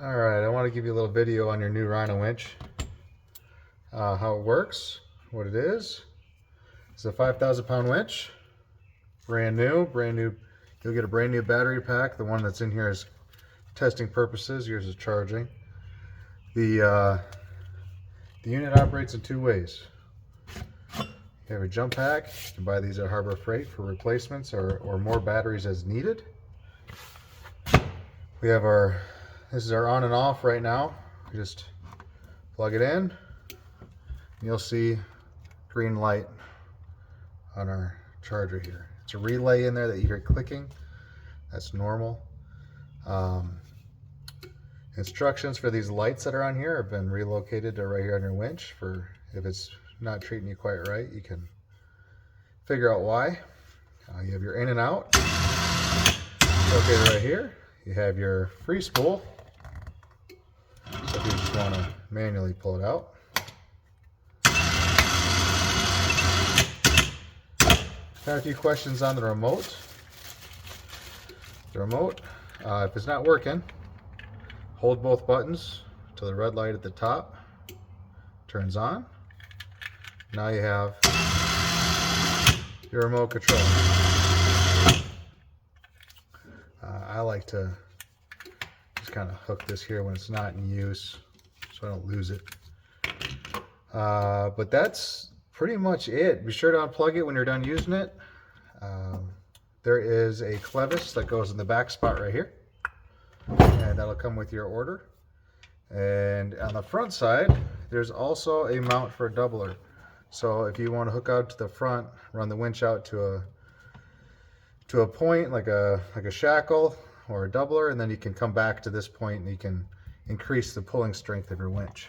Alright, I want to give you a little video on your new Rinowinch. How it works, what it is. It's a 5,000-pound winch. Brand new. You'll get a brand new battery pack. The one that's in here is testing purposes. Yours is charging. The unit operates in two ways. You have a jump pack. You can buy these at Harbor Freight for replacements or more batteries as needed. We have this is our on and off right now. We just plug it in, and you'll see green light on our charger here. It's a relay in there that you hear clicking. That's normal. Instructions for these lights that are on here have been relocated to right here on your winch. For if it's not treating you quite right, you can figure out why. You have your in and out located right here. You have your free spool, so if you just want to manually pull it out. Got a few questions on the remote. The remote, if it's not working, hold both buttons till the red light at the top turns on. Now you have your remote control. I like to just kind of hook this here when it's not in use so I don't lose it. But that's pretty much it. Be sure to unplug it when you're done using it. There is a clevis that goes in the back spot right here, and that'll come with your order. And on the front side, there's also a mount for a doubler. So if you want to hook out to the front, run the winch out to a point like a shackle or a doubler, and then you can come back to this point and you can increase the pulling strength of your winch.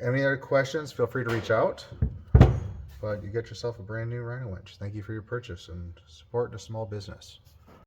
Any other questions, feel free to reach out. But you get yourself a brand new Rinowinch. Thank you for your purchase and support a small business.